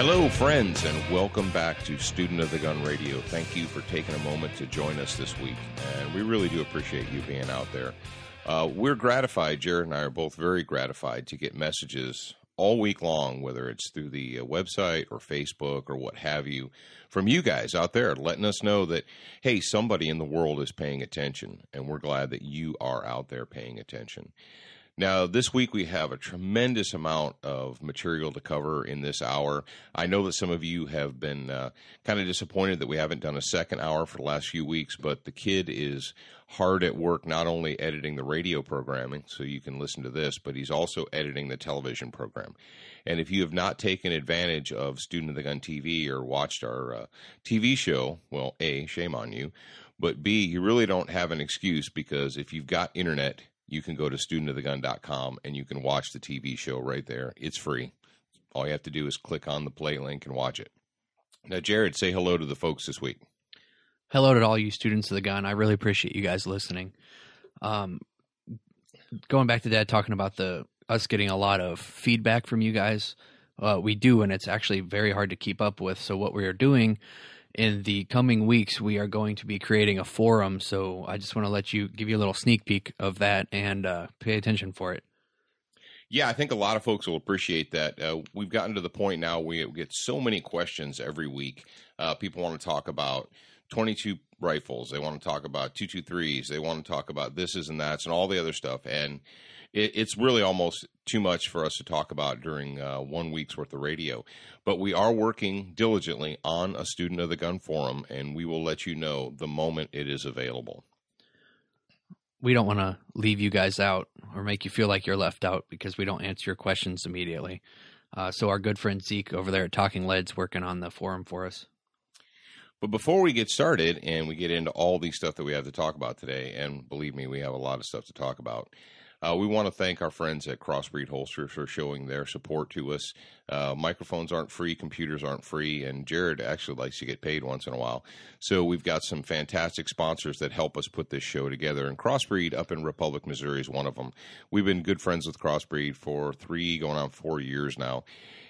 Hello, friends, and welcome back to Student of the Gun Radio. Thank you for taking a moment to join us this week, and we really do appreciate you being out there. We're gratified, Jared and I are both very gratified to get messages all week long, whether it's through the website or Facebook or what have you, from you guys out there letting us know that, hey, somebody in the world is paying attention, and we're glad that you are out there paying attention. Now, this week we have a tremendous amount of material to cover in this hour. I know that some of you have been kind of disappointed that we haven't done a second hour for the last few weeks, but the kid is hard at work not only editing the radio programming, so you can listen to this, but he's also editing the television program. And if you have not taken advantage of Student of the Gun TV or watched our TV show, well, A, shame on you, but B, you really don't have an excuse, because if you've got internet, you can go to studentofthegun.com and you can watch the TV show right there. It's free. All you have to do is click on the play link and watch it. Now, Jared, say hello to the folks this week. Hello to all you students of the gun. I really appreciate you guys listening. Going back to Dad talking about us getting a lot of feedback from you guys. We do, and it's actually very hard to keep up with. So what we are doing in the coming weeks, we are going to be creating a forum, so I just want to give you a little sneak peek of that and pay attention for it. Yeah, I think a lot of folks will appreciate that. We've gotten to the point now we get so many questions every week. People want to talk about 22 rifles. They want to talk about 223s. They want to talk about thises and that's and all the other stuff. And it's really almost too much for us to talk about during 1 week's worth of radio. But we are working diligently on a Student of the Gun forum, and we will let you know the moment it is available. We don't want to leave you guys out or make you feel like you're left out because we don't answer your questions immediately. So our good friend Zeke over there at Talking Lead's working on the forum for us. But before we get started and we get into all the stuff that we have to talk about today, and believe me, we have a lot of stuff to talk about, we want to thank our friends at Crossbreed Holsters for showing their support to us. Microphones aren't free, computers aren't free, and Jared actually likes to get paid once in a while. So we've got some fantastic sponsors that help us put this show together, and Crossbreed up in Republic, Missouri is one of them. We've been good friends with Crossbreed for 3 going on 4 years now.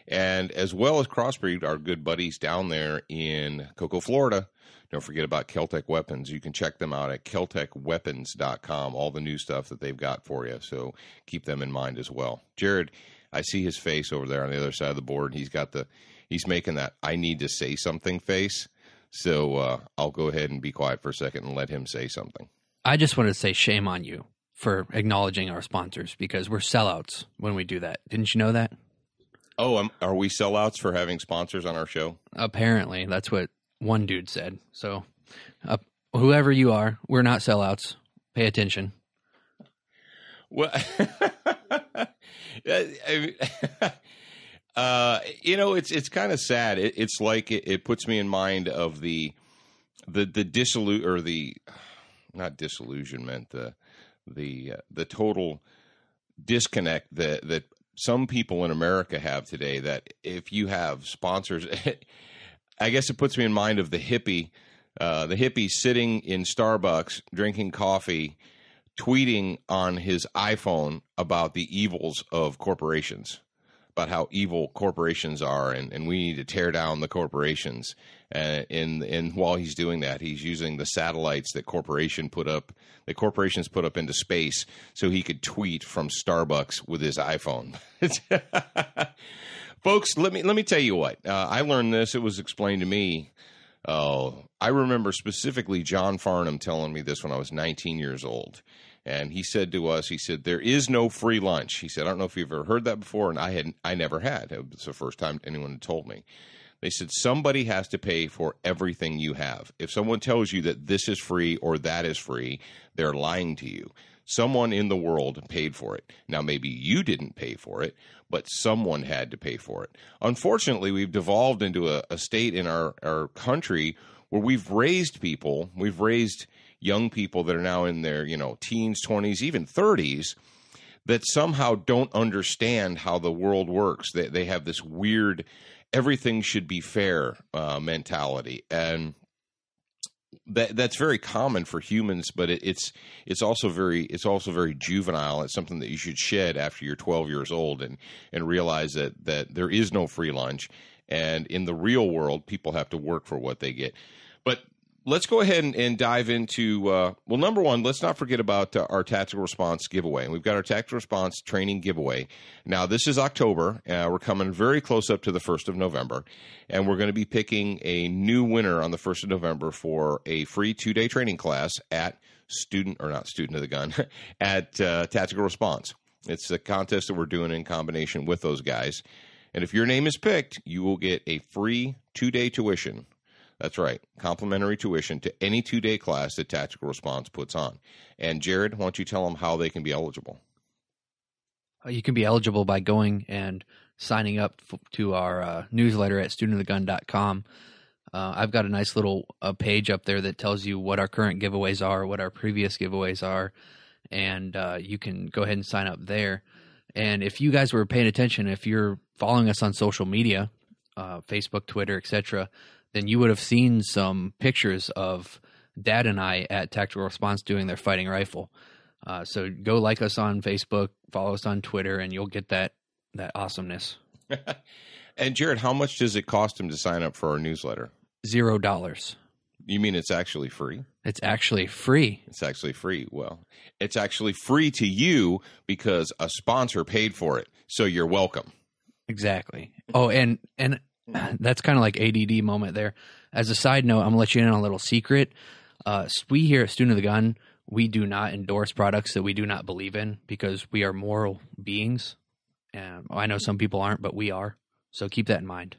And as well as Crossbreed, our good buddies down there in Cocoa, Florida. Don't forget about Keltec Weapons. You can check them out at keltecweapons.com, all the new stuff that they've got for you. So keep them in mind as well. Jared, I see his face over there on the other side of the board. He's making that I need to say something face. So I'll go ahead and be quiet for a second and let him say something. I just wanted to say shame on you for acknowledging our sponsors, because we're sellouts when we do that. Didn't you know that? Oh, are we sellouts for having sponsors on our show? Apparently, that's what one dude said. So whoever you are, we're not sellouts. Pay attention. Well, it's kind of sad. It's like it puts me in mind of the not disillusionment, the total disconnect that some people in America have today, that if you have sponsors, I guess it puts me in mind of the hippie sitting in Starbucks, drinking coffee, tweeting on his iPhone about the evils of corporations, about how evil corporations are, and we need to tear down the corporations. And while he's doing that, he's using the satellites that corporations put up into space so he could tweet from Starbucks with his iPhone. Folks, let me tell you what. I learned this. It was explained to me. I remember specifically John Farnham telling me this when I was 19 years old. And he said to us, there is no free lunch. He said, I don't know if you've ever heard that before, and I never had. It was the first time anyone had told me. They said, somebody has to pay for everything you have. If someone tells you that this is free or that is free, they're lying to you. Someone in the world paid for it. Now, maybe you didn't pay for it, but someone had to pay for it. Unfortunately, we've devolved into a state in our country where we've raised young people that are now in their, teens, 20s, even 30s, that somehow don't understand how the world works. They have this weird everything should be fair mentality, and that's very common for humans. But it's also very juvenile. It's something that you should shed after you're 12 years old and realize that there is no free lunch. And in the real world, people have to work for what they get. But let's go ahead and dive into, well, number one, let's not forget about our tactical response giveaway. And we've got our tactical response training giveaway. Now, this is October. We're coming very close up to the 1st of November. And we're going to be picking a new winner on the 1st of November for a free 2-day training class at at Tactical Response. It's a contest that we're doing in combination with those guys. And if your name is picked, you will get a free 2-day tuition. That's right, complimentary tuition to any 2-day class that Tactical Response puts on. And Jared, why don't you tell them how they can be eligible? You can be eligible by going and signing up to our newsletter at studentofthegun.com. I've got a nice little page up there that tells you what our current giveaways are, what our previous giveaways are, and you can go ahead and sign up there. And if you guys were paying attention, if you're following us on social media, Facebook, Twitter, etc., then you would have seen some pictures of Dad and I at Tactical Response doing their fighting rifle. So go like us on Facebook, follow us on Twitter, and you'll get that awesomeness. And Jared, how much does it cost him to sign up for our newsletter? $0. You mean it's actually free? It's actually free. It's actually free. Well, it's actually free to you because a sponsor paid for it. So you're welcome. Exactly. Oh, and that's kind of like ADD moment there. As a side note, I'm going to let you in on a little secret. We here at Student of the Gun, we do not endorse products that we do not believe in because we are moral beings. I know some people aren't, but we are. So keep that in mind.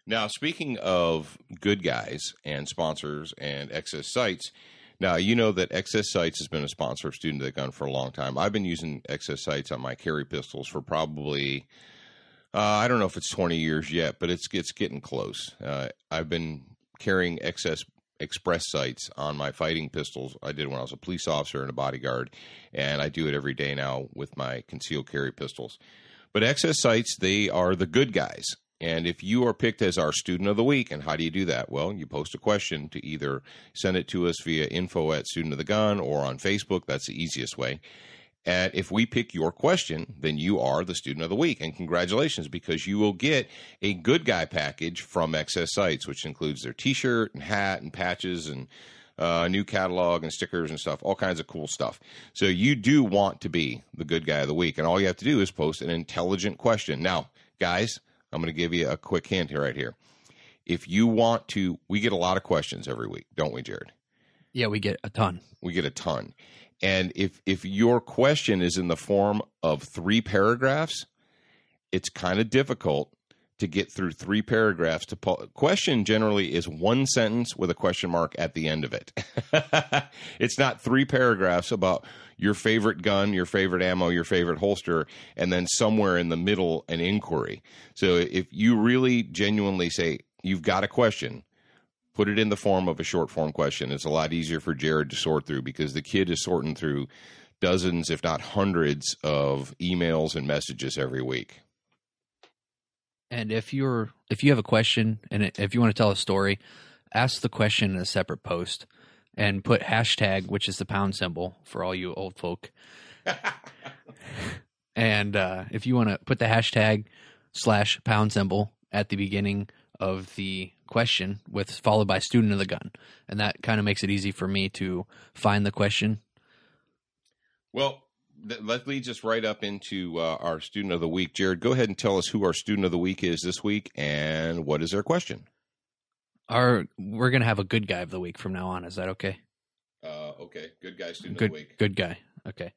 Now, speaking of good guys and sponsors and XS Sights, now you know that XS Sights has been a sponsor of Student of the Gun for a long time. I've been using XS Sights on my carry pistols for probably, I don't know if it's 20 years yet, but it's getting close. I've been carrying XS Express sights on my fighting pistols. I did when I was a police officer and a bodyguard, and I do it every day now with my concealed carry pistols. But XS Sights, they are the good guys. And if you are picked as our Student of the Week, and how do you do that? Well, you post a question to either send it to us via info@studentofthegun or on Facebook. That's the easiest way. And if we pick your question, then you are the Student of the Week. And congratulations, because you will get a good guy package from XS Sights, which includes their T-shirt and hat and patches and a new catalog and stickers and stuff, all kinds of cool stuff. So you do want to be the good guy of the week. And all you have to do is post an intelligent question. Now, guys, I'm going to give you a quick hint here, right here. If you want to, we get a lot of questions every week, don't we, Jared? Yeah, we get a ton. We get a ton. And if your question is in the form of 3 paragraphs, it's kind of difficult to get through 3 paragraphs. Question generally is 1 sentence with a question mark at the end of it. It's not 3 paragraphs about your favorite gun, your favorite ammo, your favorite holster, and then somewhere in the middle an inquiry. So if you really genuinely say you've got a question, put it in the form of a short form question. It's a lot easier for Jared to sort through because the kid is sorting through dozens, if not hundreds, of emails and messages every week. And if you have a question and if you want to tell a story, ask the question in a separate post and put hashtag, which is the pound symbol for all you old folk. And if you want to put the hashtag /pound symbol at the beginning of the question followed by Student of the Gun. And that kind of makes it easy for me to find the question. Well, that leads us right up into our Student of the Week. Jared, go ahead and tell us who our Student of the Week is this week and what is their question. We're going to have a good guy of the week from now on. Is that okay? Okay. Good guy, Student of the Week. Good guy. Okay.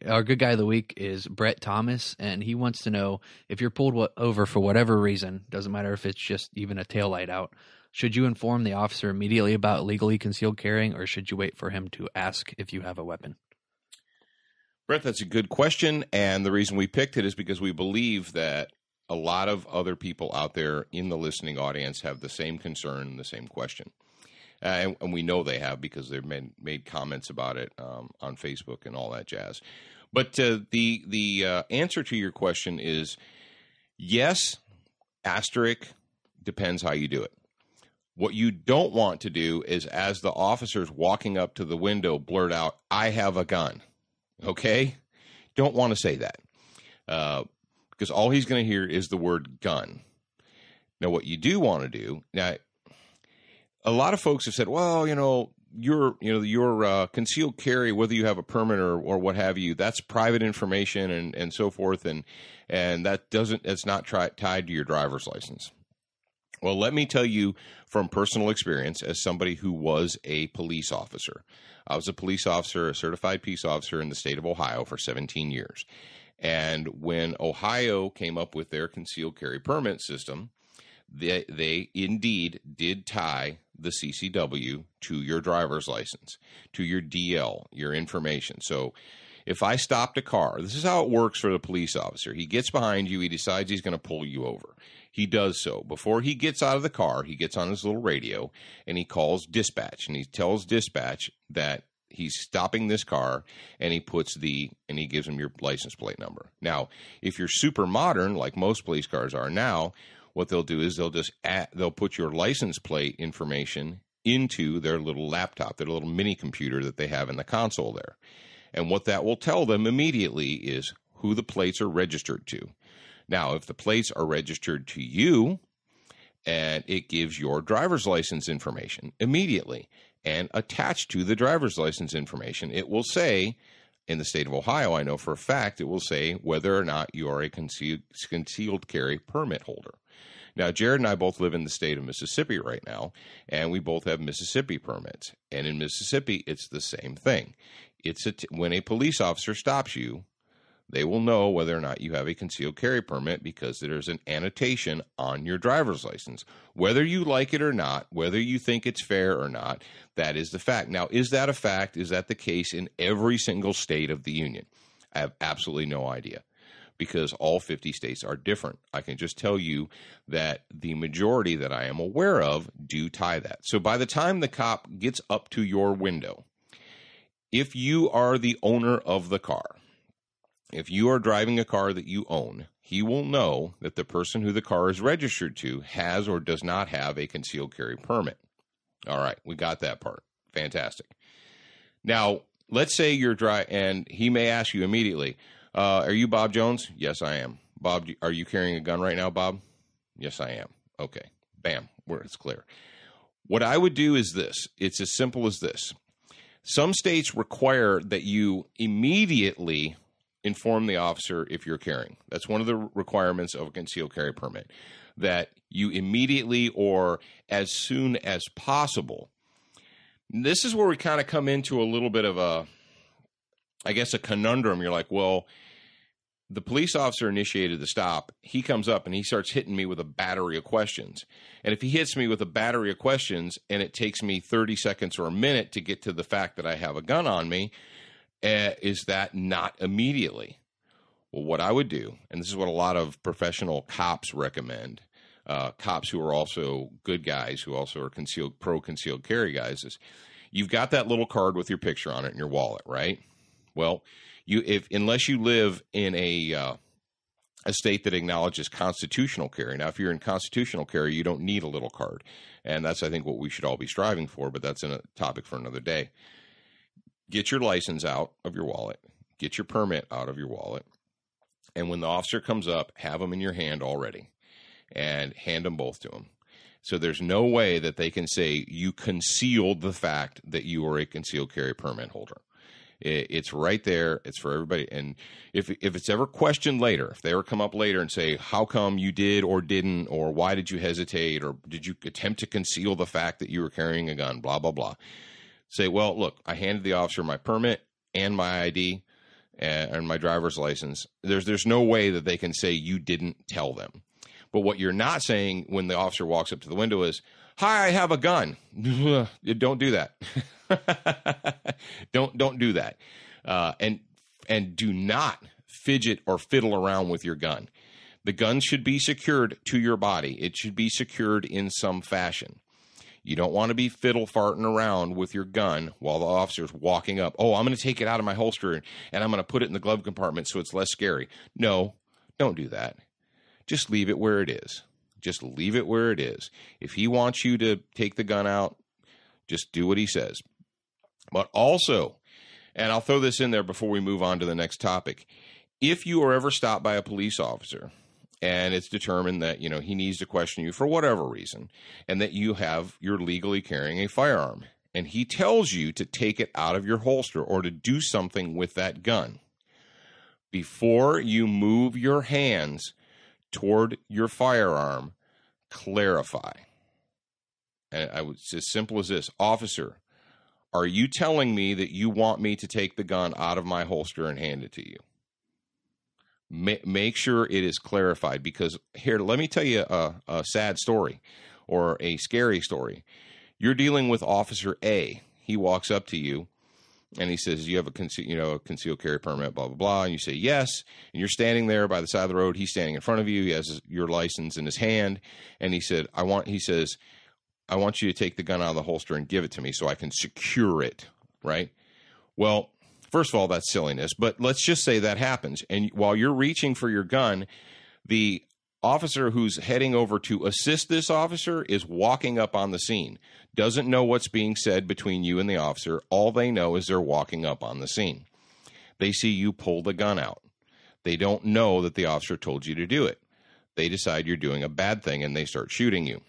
Our good guy of the week is Brett Thomas, and he wants to know if you're pulled over for whatever reason, doesn't matter if it's just even a taillight out, should you inform the officer immediately about illegally concealed carrying, or should you wait for him to ask if you have a weapon? Brett, that's a good question, and the reason we picked it is because we believe that a lot of other people out there in the listening audience have the same concern and the same question. And we know they have because they've made comments about it on Facebook and all that jazz. But the answer to your question is yes, asterisk, depends how you do it. What you don't want to do is, as the officer's walking up to the window, blurt out, "I have a gun." Okay? Don't want to say that. Because all he's going to hear is the word gun. Now, what you do want to do now, a lot of folks have said, well, your concealed carry, whether you have a permit or what have you, that's private information and so forth, and it's not tied to your driver's license. Well, let me tell you from personal experience, as somebody who was a police officer. I was a police officer, a certified peace officer in the state of Ohio for 17 years. And when Ohio came up with their concealed carry permit system, they indeed did tie the CCW to your driver's license, to your DL, your information. So if I stopped a car, this is how it works for the police officer. He gets behind you. He decides he's going to pull you over. He does so. Before he gets out of the car, he gets on his little radio and he calls dispatch, and he tells dispatch that he's stopping this car, and he gives him your license plate number. Now, if you're super modern, like most police cars are now, what they'll do is they'll put your license plate information into their little laptop, their little mini computer that they have in the console there. And what that will tell them immediately is who the plates are registered to. Now, if the plates are registered to you, and it gives your driver's license information immediately, and attached to the driver's license information, it will say, in the state of Ohio, I know for a fact, it will say whether or not you are a concealed carry permit holder. Now, Jared and I both live in the state of Mississippi right now, and we both have Mississippi permits. And in Mississippi, it's the same thing. When a police officer stops you, they will know whether or not you have a concealed carry permit because there's an annotation on your driver's license. Whether you like it or not, whether you think it's fair or not, that is the fact. Now, is that a fact? Is that the case in every single state of the union? I have absolutely no idea, because all 50 states are different. I can just tell you that the majority that I am aware of do tie that. So by the time the cop gets up to your window, if you are the owner of the car, if you are driving a car that you own, he will know that the person who the car is registered to has or does not have a concealed carry permit. All right, we got that part. Fantastic. Now, let's say you're and he may ask you immediately, are you Bob Jones? Yes, I am. Bob, are you carrying a gun right now, Bob? Yes, I am. Okay. Bam. It's clear. What I would do is this. It's as simple as this. Some states require that you immediately inform the officer if you're carrying. That's one of the requirements of a concealed carry permit, that you immediately or as soon as possible. This is where we kind of come into a little bit of a conundrum. You're like, well, the police officer initiated the stop. He comes up and he starts hitting me with a battery of questions. And if he hits me with a battery of questions and it takes me 30 seconds or a minute to get to the fact that I have a gun on me, is that not immediately? Well, what I would do, and this is what a lot of professional cops recommend, cops who are also good guys, who also are pro-concealed carry guys, is you've got that little card with your picture on it in your wallet, right? Well, unless you live in a state that acknowledges constitutional carry. Now, if you're in constitutional carry, you don't need a little card. And that's, I think, what we should all be striving for, but that's a topic for another day. Get your license out of your wallet. Get your permit out of your wallet. And when the officer comes up, have them in your hand already and hand them both to him. So there's no way that they can say you concealed the fact that you are a concealed carry permit holder. It's right there. It's for everybody. And if it's ever questioned later, if they ever come up later and say, how come you did or didn't, or why did you hesitate, or did you attempt to conceal the fact that you were carrying a gun, blah, blah, blah. Say, well, look, I handed the officer my permit and my ID and my driver's license. There's no way that they can say you didn't tell them. But what you're not saying when the officer walks up to the window is, hi, I have a gun. Don't do that. Don't do that. And do not fidget or fiddle around with your gun. The gun should be secured to your body. It should be secured in some fashion. You don't want to be fiddle-farting around with your gun while the officer's walking up. Oh, I'm going to take it out of my holster and I'm going to put it in the glove compartment so it's less scary. No, don't do that. Just leave it where it is. Just leave it where it is. If he wants you to take the gun out, just do what he says. But also, and I'll throw this in there before we move on to the next topic, if you are ever stopped by a police officer and it's determined that, he needs to question you for whatever reason, and that you're legally carrying a firearm, and he tells you to take it out of your holster or to do something with that gun, before you move your hands toward your firearm, clarify. And it's as simple as this: officer, are you telling me that you want me to take the gun out of my holster and hand it to you? Make sure it is clarified, because here, let me tell you a sad story or a scary story. You're dealing with Officer A. He walks up to you and he says, you have a concealed carry permit, blah, blah, blah. And you say yes. And you're standing there by the side of the road. He's standing in front of you. He has your license in his hand. And he says, I want you to take the gun out of the holster and give it to me so I can secure it, right? Well, first of all, that's silliness, but let's just say that happens. And while you're reaching for your gun, the officer who's heading over to assist this officer is walking up on the scene, doesn't know what's being said between you and the officer. All they know is they're walking up on the scene. They see you pull the gun out. They don't know that the officer told you to do it. They decide you're doing a bad thing and they start shooting you.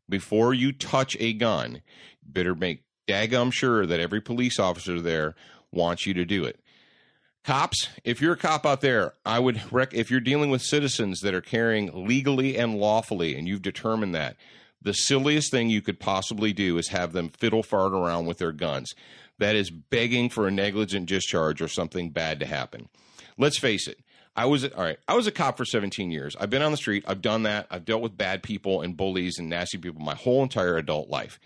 Before you touch a gun, you better make daggum sure that every police officer there wants you to do it. Cops, if you're a cop out there, I would if you're dealing with citizens that are carrying legally and lawfully, and you've determined that, the silliest thing you could possibly do is have them fiddle fart around with their guns. That is begging for a negligent discharge or something bad to happen. Let's face it. I was a cop for 17 years. I've been on the street. I've done that. I've dealt with bad people and bullies and nasty people my whole entire adult life.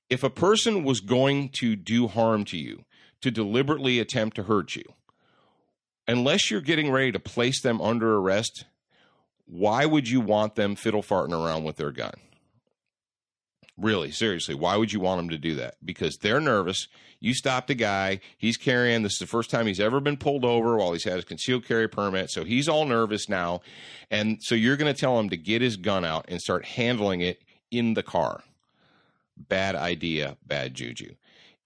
If a person was going to do harm to you, to deliberately attempt to hurt you, unless you're getting ready to place them under arrest, why would you want them fiddle farting around with their gun? Really, seriously, why would you want them to do that? Because they're nervous. You stopped a guy. He's carrying. This is the first time he's ever been pulled over while he's had his concealed carry permit. So he's all nervous now. And so you're going to tell him to get his gun out and start handling it in the car. Bad idea, bad juju.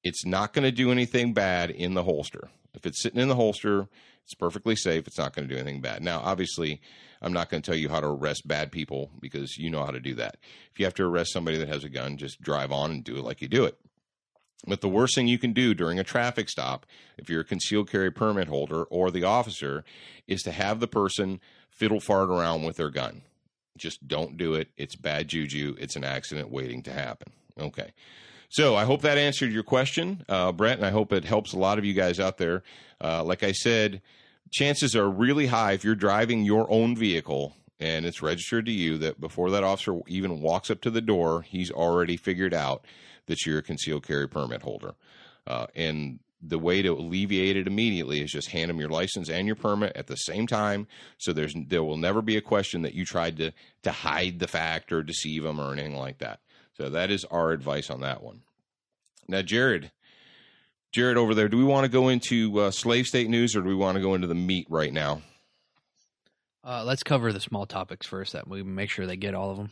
It's not going to do anything bad in the holster. If it's sitting in the holster, it's perfectly safe. It's not going to do anything bad. Now, obviously, I'm not going to tell you how to arrest bad people because you know how to do that. If you have to arrest somebody that has a gun, just drive on and do it like you do it. But the worst thing you can do during a traffic stop, if you're a concealed carry permit holder or the officer, is to have the person fiddle fart around with their gun. Just don't do it. It's bad juju. It's an accident waiting to happen. Okay. So I hope that answered your question, Brett, and I hope it helps a lot of you guys out there. Like I said, chances are really high if you're driving your own vehicle and it's registered to you that before that officer even walks up to the door, he's already figured out that you're a concealed carry permit holder. And the way to alleviate it immediately is just hand them your license and your permit at the same time. So there will never be a question that you tried to hide the fact or deceive them or anything like that. So that is our advice on that one. Now, Jared over there, do we want to go into slave state news or do we want to go into the meat right now? Let's cover the small topics first, that we make sure they get all of them.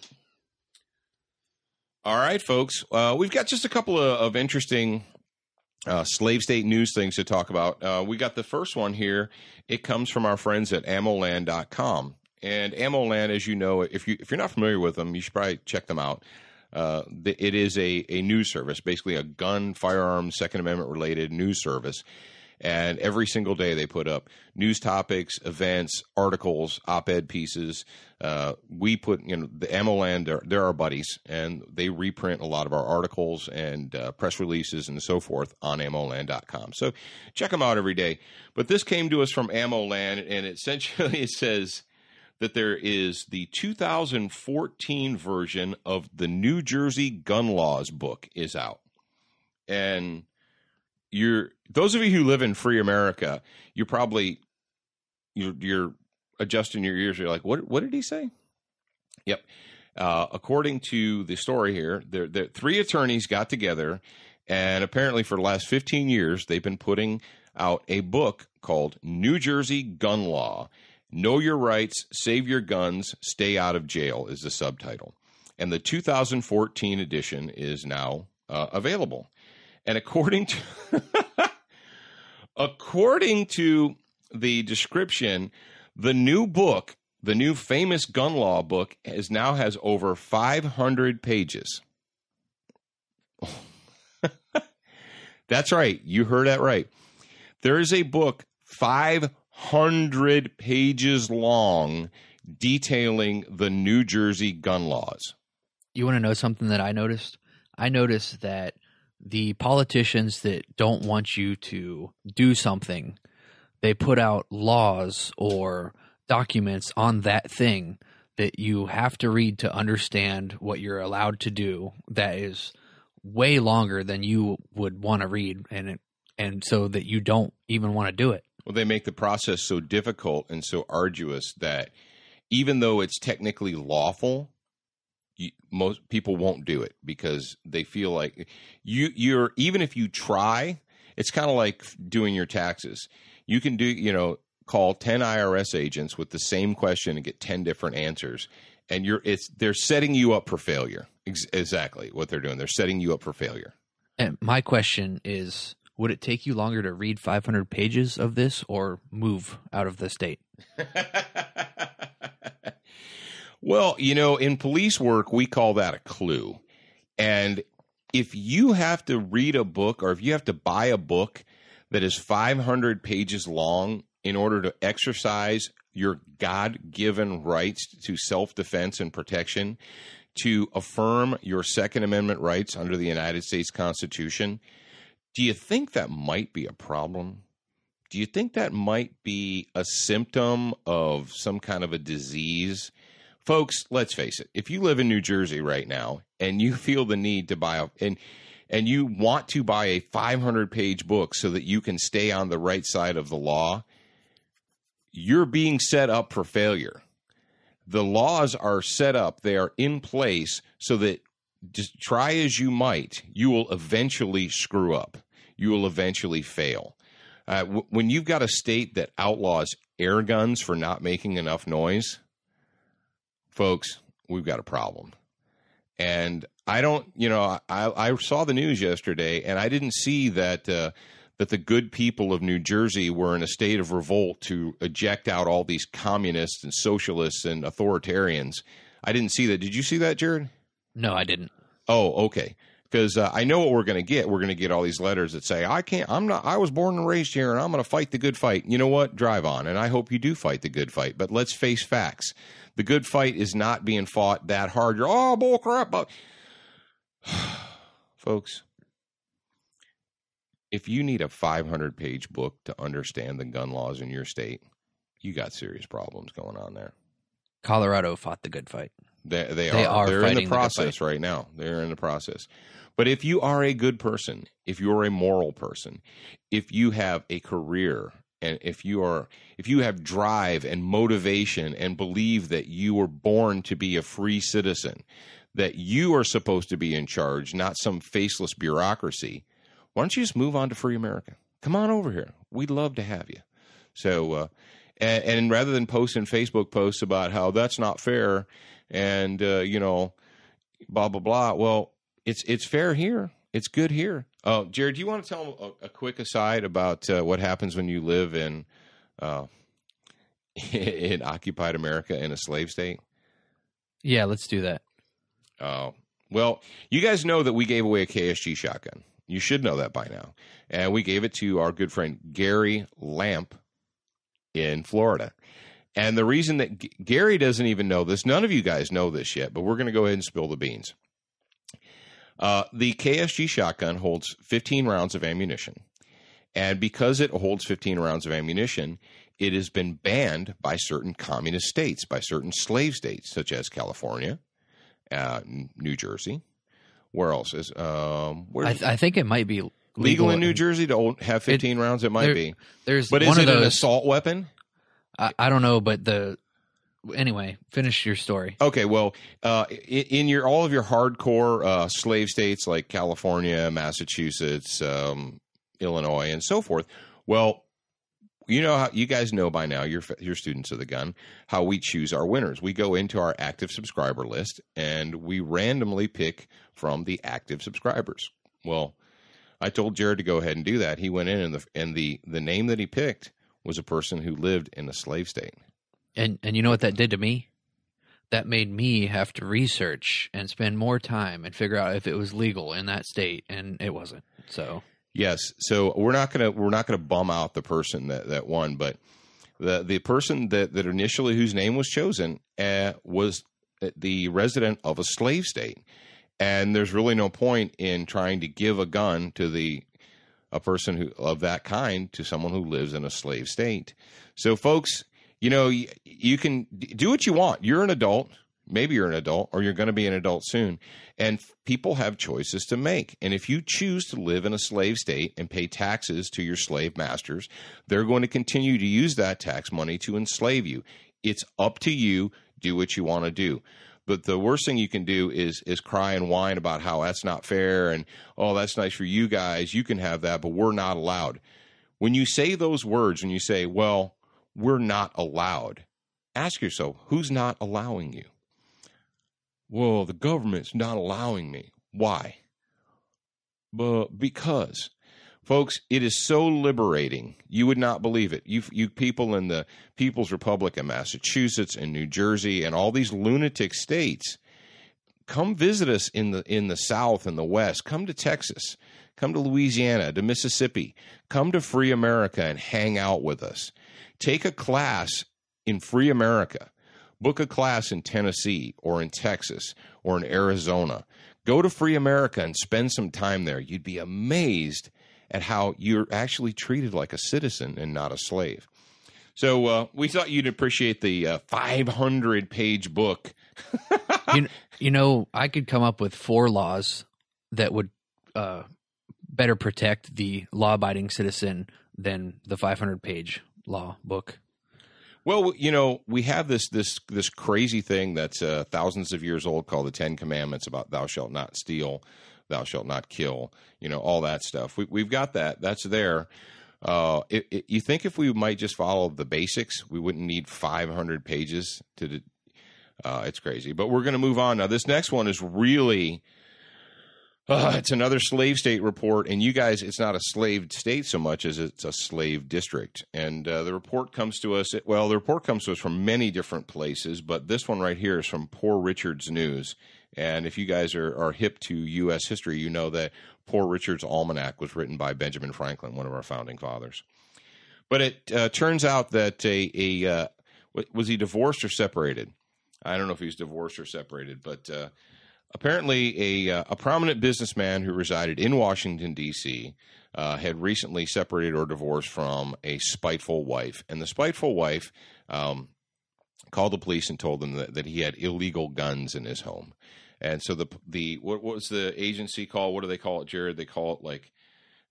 All right, folks. We've got just a couple of interesting slave state news things to talk about. We got the first one here. It comes from our friends at ammoland.com. And AmmoLand, as you know, if you're not familiar with them, you should probably check them out. It is a news service, basically a gun, firearms, Second Amendment related news service. And every single day they put up news topics, events, articles, op-ed pieces. We put, the AmmoLand, they're our buddies, and they reprint a lot of our articles and press releases and so forth on ammoland.com. So check them out every day. But this came to us from AmmoLand, and essentially it says that there is the 2014 version of the New Jersey gun laws book is out. And those of you who live in free America, you're adjusting your ears. You're like, what did he say? Yep. According to the story here, the three attorneys got together, and apparently for the last 15 years, they've been putting out a book called New Jersey Gun Law. Know Your Rights, Save Your Guns, Stay Out of Jail is the subtitle. And the 2014 edition is now available. And according to the description, the new book The new famous gun law book now has over 500 pages. That's right. You heard that right. There is a book 500 pages long detailing the New Jersey gun laws. You want to know something that I noticed? I noticed that the politicians that don't want you to do something, they put out laws or documents on that thing that you have to read to understand what you're allowed to do. That is way longer than you would want to read, and so that you don't even want to do it. Well, they make the process so difficult and so arduous that even though it's technically lawful, most people won't do it because they feel like you're even if you try, it's kind of like doing your taxes. You can call 10 IRS agents with the same question and get 10 different answers, and they're setting you up for failure. Exactly what they're doing. They're setting you up for failure. And my question is, would it take you longer to read 500 pages of this or move out of the state? Well, in police work, we call that a clue. And if you have to read a book or if you have to buy a book that is 500 pages long in order to exercise your God-given rights to self-defense and protection, to affirm your Second Amendment rights under the United States Constitution, do you think that might be a problem? Do you think that might be a symptom of some kind of a disease? Folks, let's face it. If you live in New Jersey right now and you feel the need to buy and you want to buy a 500-page book so that you can stay on the right side of the law, you're being set up for failure. The laws are set up, they are in place so that just try as you might, you will eventually screw up. You will eventually fail. When you've got a state that outlaws air guns for not making enough noise, folks, we've got a problem. And I saw the news yesterday, and I didn't see that that the good people of New Jersey were in a state of revolt to eject out all these communists and socialists and authoritarians. I didn't see that. Did you see that, Jared? No, I didn't. Oh, okay. Because I know what we're going to get. We're going to get all these letters that say, I was born and raised here, and I'm going to fight the good fight. You know what? Drive on. And I hope you do fight the good fight. But let's face facts. The good fight is not being fought that hard. You're, bull crap. Folks, if you need a 500-page book to understand the gun laws in your state, you got serious problems going on there. Colorado fought the good fight. They are. They're in the process right now. They're in the process. But if you are a good person, if you're a moral person, if you have a career, and if you have drive and motivation and believe that you were born to be a free citizen, that you are supposed to be in charge, not some faceless bureaucracy, why don't you just move on to free America? Come on over here. We'd love to have you. So, and rather than posting Facebook posts about how that's not fair and, blah, blah, blah, well, it's fair here. It's good here. Jared, do you want to tell a quick aside about what happens when you live in occupied America in a slave state? Yeah, let's do that. Well, you guys know that we gave away a KSG shotgun. You should know that by now. And we gave it to our good friend Gary Lamp in Florida. And the reason that Gary doesn't even know this, none of you guys know this yet, but we're going to go ahead and spill the beans. The KSG shotgun holds 15 rounds of ammunition. And because it holds 15 rounds of ammunition, it has been banned by certain communist states, by certain slave states, such as California, New Jersey. Where else is? I think it might be legal in New Jersey to have 15 rounds. It might be. But is it an assault weapon? I don't know, but anyway, finish your story. Okay, well, in all of your hardcore slave states like California, Massachusetts, Illinois, and so forth, well, you guys know by now, you're students of the gun, how we choose our winners. We go into our active subscriber list and we randomly pick from the active subscribers. Well, I told Jared to go ahead and do that. He went in and the name that he picked was a person who lived in a slave state. And you know what that did to me? That made me have to research and spend more time and figure out if it was legal in that state, and it wasn't. So yes, so we're not gonna bum out the person that won, but the person that initially whose name was chosen was the resident of a slave state, and there's really no point in trying to give a gun to a person who of that kind to someone who lives in a slave state. So, folks, you know, you can do what you want. You're an adult. Maybe you're an adult, or you're going to be an adult soon. And people have choices to make. And if you choose to live in a slave state and pay taxes to your slave masters, they're going to continue to use that tax money to enslave you. It's up to you. Do what you want to do. But the worst thing you can do is cry and whine about how that's not fair and, oh, that's nice for you guys. You can have that, but we're not allowed. When you say those words and you say, well, we're not allowed, ask yourself, who's not allowing you? Well, the government's not allowing me. Why? Because, folks, it is so liberating. You would not believe it. You people in the People's Republic of Massachusetts and New Jersey and all these lunatic states, come visit us in the South and the West. Come to Texas. Come to Louisiana, to Mississippi. Come to Free America and hang out with us. Take a class in Free America. Book a class in Tennessee or in Texas or in Arizona. Go to Free America and spend some time there. You'd be amazed at how you're actually treated like a citizen and not a slave. So we thought you'd appreciate the 500-page book. you know, I could come up with 4 laws that would better protect the law-abiding citizen than the 500-page law book. Well, you know, we have this crazy thing that's thousands of years old called the Ten Commandments about thou shalt not steal, thou shalt not kill, you know, all that stuff. We've got that. That's there. You think if we might just follow the basics, we wouldn't need 500 pages to it's crazy. But we're going to move on. Now, this next one is really it's another slave state report, and you guys, it's not a slave state so much as it's a slave district. And the report comes to us, from many different places, but this one right here is from Poor Richard's News. And if you guys are hip to U.S. history, you know that Poor Richard's Almanac was written by Benjamin Franklin, one of our founding fathers. But it turns out that was he divorced or separated? I don't know if he was divorced or separated, but apparently, a prominent businessman who resided in Washington, D.C., had recently separated or divorced from a spiteful wife. And the spiteful wife called the police and told them that he had illegal guns in his home. And so what was the agency called? What do they call it, Jared? They call it like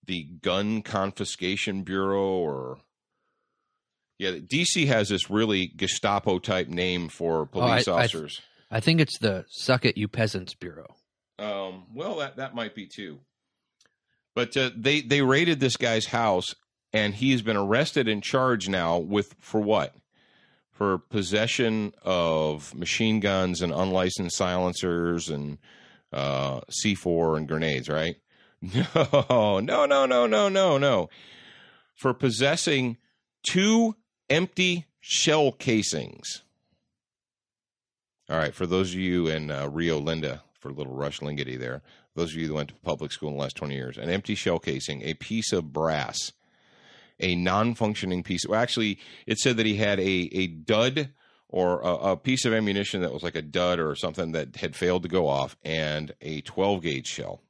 the Gun Confiscation Bureau, or D.C. has this really Gestapo-type name for police officers. I think it's the Suck It, You Peasants Bureau. Well, that might be too. But they raided this guy's house, and he has been arrested and charged now for what? For possession of machine guns and unlicensed silencers and C4 and grenades, right? No. For possessing 2 empty shell casings. All right, for those of you in Rio Linda, for a little Rush Lingity there, those of you that went to public school in the last 20 years, an empty shell casing, a piece of brass, a non-functioning piece. Well, actually, it said that he had a dud or a piece of ammunition that was like a dud or something that had failed to go off, and a 12-gauge shell.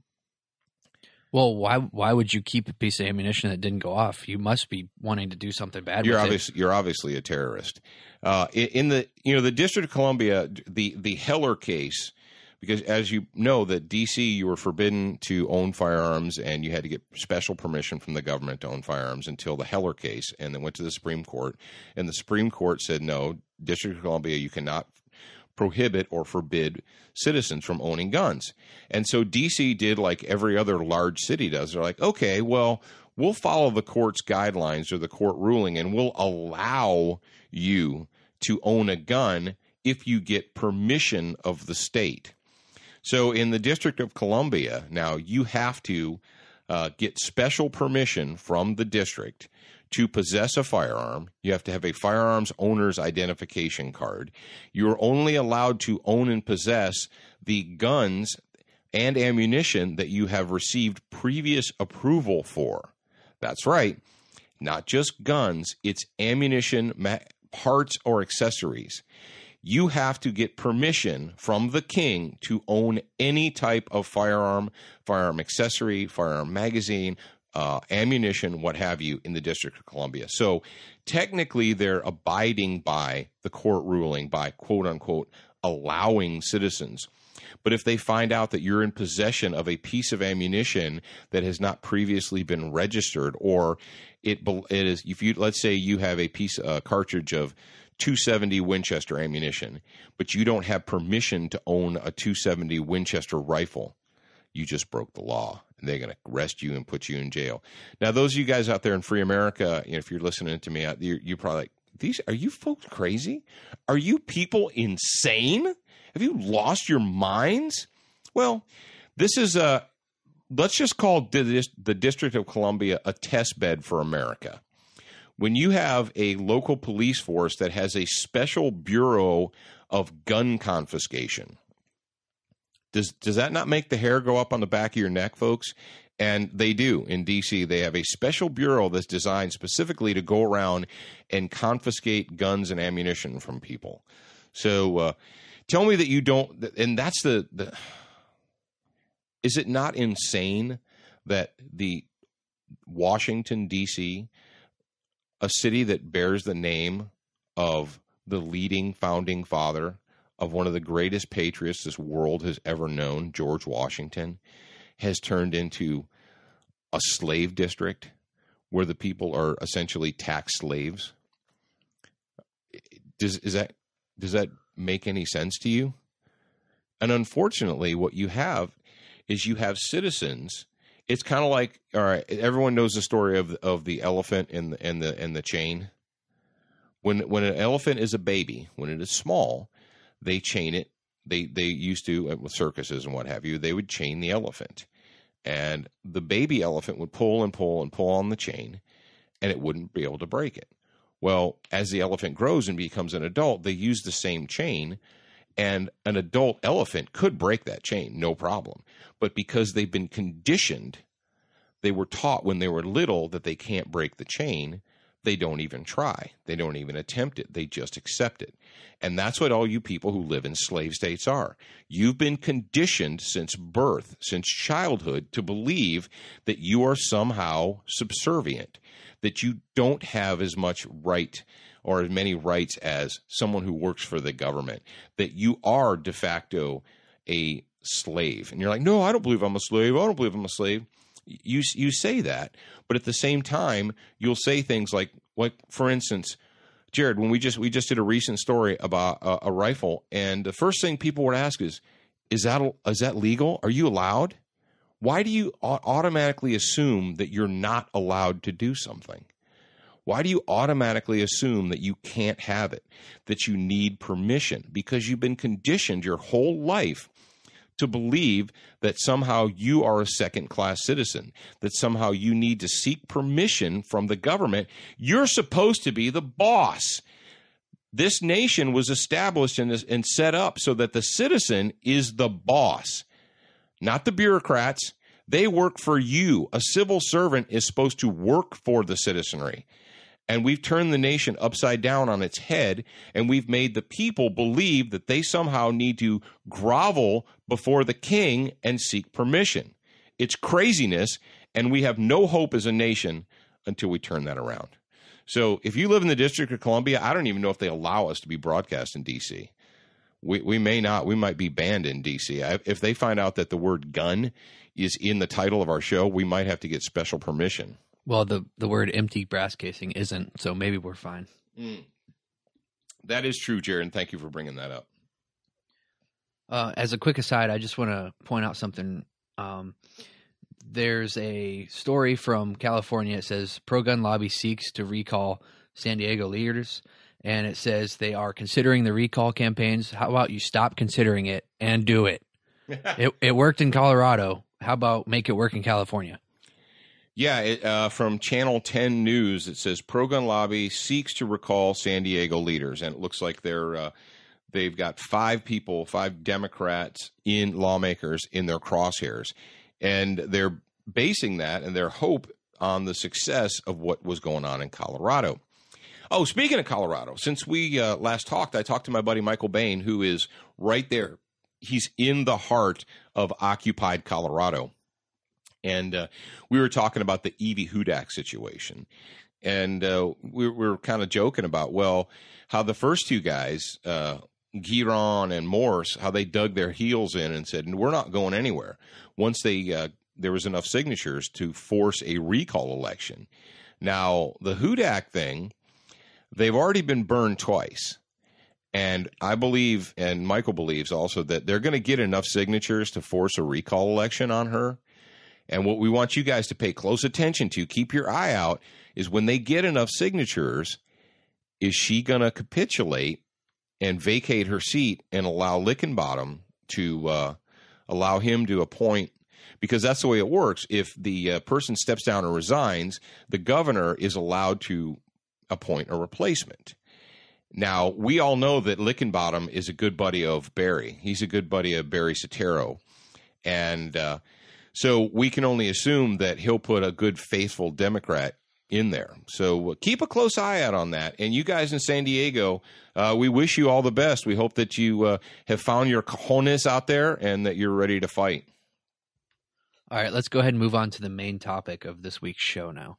Well, why would you keep a piece of ammunition that didn't go off? You must be wanting to do something bad with it. You're obviously a terrorist. In the District of Columbia, the Heller case, because as you know, that D.C. you were forbidden to own firearms, and you had to get special permission from the government to own firearms until the Heller case, and then went to the Supreme Court, and the Supreme Court said no, District of Columbia, you cannot prohibit or forbid citizens from owning guns. And so D.C. did like every other large city does. They're like, okay, well, we'll follow the court's guidelines or the court ruling, and we'll allow you to own a gun if you get permission of the state. So in the District of Columbia, now you have to get special permission from the district to possess a firearm. You have to have a firearms owner's identification card. You're only allowed to own and possess the guns and ammunition that you have received previous approval for. That's right. Not just guns, it's ammunition, parts, or accessories. You have to get permission from the king to own any type of firearm, firearm accessory, firearm magazine, ammunition, what have you, in the District of Columbia. So technically they're abiding by the court ruling by, quote unquote, allowing citizens. But if they find out that you're in possession of a piece of ammunition that has not previously been registered, or it is, if you, let's say you have a cartridge of 270 Winchester ammunition, but you don't have permission to own a 270 Winchester rifle, you just broke the law, and they're going to arrest you and put you in jail. Now, those of you guys out there in free America, if you're listening to me, you're probably like, are you folks crazy? Are you people insane? Have you lost your minds? Well, this is let's just call the District of Columbia a test bed for America. When you have a local police force that has a special bureau of gun confiscation, does that not make the hair go up on the back of your neck, folks? And they do in D.C. They have a special bureau that's designed specifically to go around and confiscate guns and ammunition from people. So tell me that you don't, and that's is it not insane that the Washington, D.C., a city that bears the name of the leading founding father of one of the greatest patriots this world has ever known, George Washington, has turned into a slave district where the people are essentially tax slaves? Does that make any sense to you? And unfortunately, what you have is you have citizens. It's kind of like, all right, everyone knows the story of the elephant and the chain. When an elephant is a baby, when it is small, they chain it. They used to, with circuses and what have you, they would chain the elephant. And the baby elephant would pull and pull and pull on the chain, and it wouldn't be able to break it. Well, as the elephant grows and becomes an adult, they use the same chain, and an adult elephant could break that chain, no problem. But because they've been conditioned, they were taught when they were little that they can't break the chain, they don't even try. They don't even attempt it. They just accept it. And that's what all you people who live in slave states are. You've been conditioned since birth, since childhood, to believe that you are somehow subservient, that you don't have as much right or as many rights as someone who works for the government, that you are de facto a slave. And you're like, no, I don't believe I'm a slave. I don't believe I'm a slave. You say that, but at the same time, you'll say things like for instance, Jared, when we just did a recent story about a rifle, and the first thing people would ask is that legal? Are you allowed? Why do you automatically assume that you're not allowed to do something? Why do you automatically assume that you can't have it, that you need permission? Because you've been conditioned your whole life to believe that somehow you are a second-class citizen, that somehow you need to seek permission from the government. You're supposed to be the boss. This nation was established and set up so that the citizen is the boss, not the bureaucrats. They work for you. A civil servant is supposed to work for the citizenry. And we've turned the nation upside down on its head, and we've made the people believe that they somehow need to grovel before the king and seek permission. It's craziness, and we have no hope as a nation until we turn that around. So if you live in the District of Columbia, I don't even know if they allow us to be broadcast in D.C. We may not. We might be banned in D.C. If they find out that the word gun is in the title of our show, we might have to get special permission. Well, the word empty brass casing isn't, so maybe we're fine. That is true, Jared. Thank you for bringing that up. As a quick aside, I just want to point out something. There's a story from California. It says, pro-gun lobby seeks to recall San Diego leaders. And it says they are considering the recall campaigns. How about you stop considering it and do it? It worked in Colorado. How about make it work in California? Yeah, from Channel 10 News, it says pro-gun lobby seeks to recall San Diego leaders, and it looks like they've got 5 Democrats lawmakers in their crosshairs, and they're basing that and their hope on the success of what was going on in Colorado. Oh, speaking of Colorado, since we last talked, I talked to my buddy Michael Bain, who is right there. He's in the heart of occupied Colorado. And we were talking about the Evie Hudak situation. And we were kind of joking about, well, how the first 2 guys, Giron and Morse, how they dug their heels in and said, we're not going anywhere. Once there was enough signatures to force a recall election. Now, the Hudak thing, they've already been burned twice. And I believe, and Michael believes also, that they're going to get enough signatures to force a recall election on her. And what we want you guys to pay close attention to, keep your eye out, is when they get enough signatures, is she going to capitulate and vacate her seat and allow Lickenbottom to allow him to appoint? Because that's the way it works. If the person steps down or resigns, the governor is allowed to appoint a replacement. Now, we all know that Lickenbottom is a good buddy of Barry. He's a good buddy of Barry Soetoro. And so we can only assume that he'll put a good, faithful Democrat in there. So keep a close eye out on that. And you guys in San Diego, we wish you all the best. We hope that you have found your cojones out there and that you're ready to fight. All right, let's go ahead and move on to the main topic of this week's show now.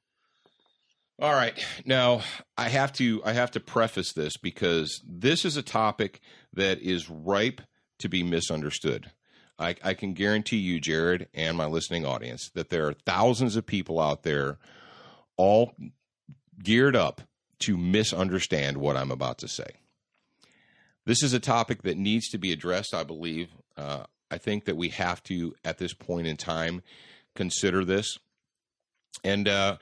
All right. Now, I have to preface this because this is a topic that is ripe to be misunderstood. I can guarantee you, Jared, and my listening audience, that there are thousands of people out there all geared up to misunderstand what I'm about to say. This is a topic that needs to be addressed, I believe. I think that we have to, at this point in time, consider this. And it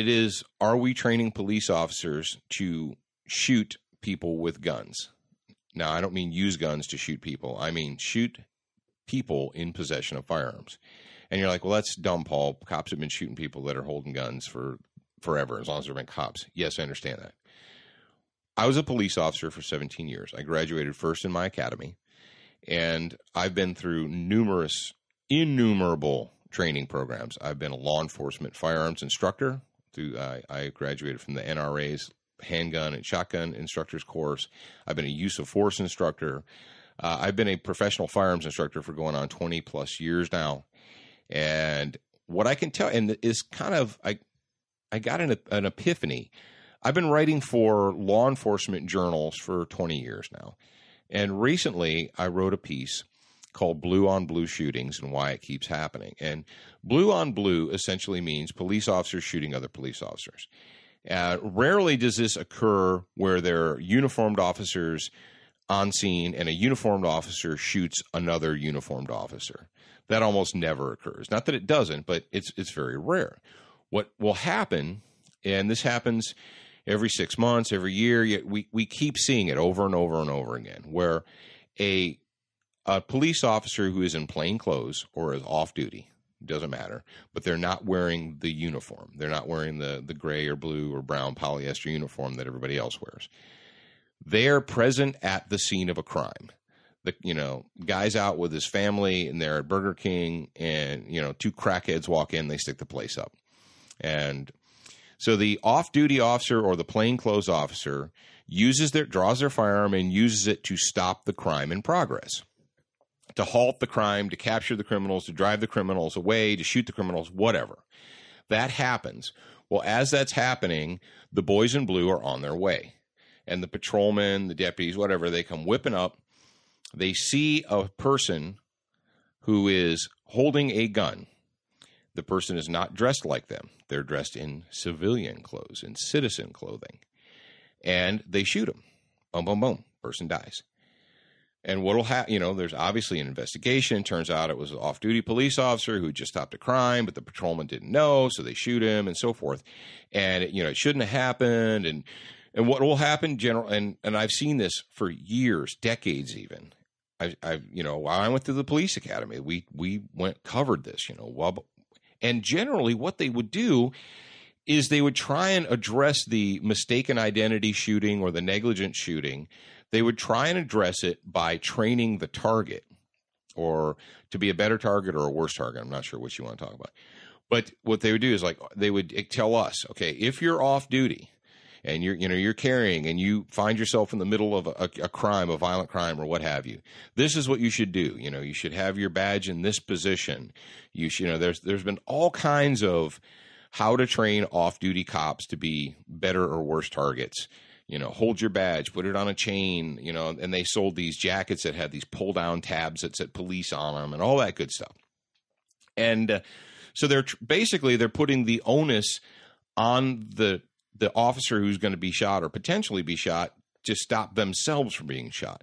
is, are we training police officers to shoot people with guns? Now, I don't mean use guns to shoot people. I mean shoot people in possession of firearms. And you're like, well, that's dumb, Paul. Cops have been shooting people that are holding guns for forever, as long as they've been cops. Yes, I understand that. I was a police officer for 17 years. I graduated first in my academy, and I've been through innumerable training programs. I've been a law enforcement firearms instructor. I graduated from the NRA's handgun and shotgun instructors course. I've been a use of force instructor. I've been a professional firearms instructor for going on 20 plus years now. And what I can tell, and is kind of, I got an epiphany. I've been writing for law enforcement journals for 20 years now. And recently I wrote a piece called Blue on Blue Shootings and Why It Keeps Happening. And blue on blue essentially means police officers shooting other police officers. Rarely does this occur where there are uniformed officers on scene and a uniformed officer shoots another uniformed officer. That almost never occurs. Not that it doesn't, but it's very rare. What will happen, and this happens every 6 months, every year, we keep seeing it over and over and over again, where a police officer who is in plain clothes or is off duty, doesn't matter, but they're not wearing the uniform. They're not wearing the gray or blue or brown polyester uniform that everybody else wears. They are present at the scene of a crime. Guy's out with his family and they're at Burger King, and 2 crackheads walk in, they stick the place up. And so the off-duty officer or the plainclothes officer draws their firearm and uses it to stop the crime in progress, to halt the crime, to capture the criminals, to drive the criminals away, to shoot the criminals, whatever. That happens. Well, as that's happening, the boys in blue are on their way. And the patrolmen, the deputies, whatever, they come whipping up. They see a person who is holding a gun. The person is not dressed like them. They're dressed in civilian clothes, in citizen clothing. And they shoot him. Boom, boom, boom. Person dies. And what'll happen, there's obviously an investigation. Turns out it was an off-duty police officer who just stopped a crime, but the patrolman didn't know, so they shoot him and so forth. And, it shouldn't have happened. And what will happen, and I've seen this for years, decades even. While I went through the police academy, we covered this, And generally what they would do is they would try and address the mistaken identity shooting or the negligent shooting. They would try and address it by training the target, or to be a better target or a worse target. I'm not sure which you want to talk about. But what they would do is, like, they would tell us, okay, if you're off duty and you're carrying and you find yourself in the middle of a crime, a violent crime or what have you, this is what you should do. You should have your badge in this position. You should, there's been all kinds of how to train off-duty cops to be better or worse targets. Hold your badge, put it on a chain, and they sold these jackets that had these pull-down tabs that said police on them and all that good stuff. And so they're putting the onus on the officer who's going to be shot or potentially be shot to stop themselves from being shot.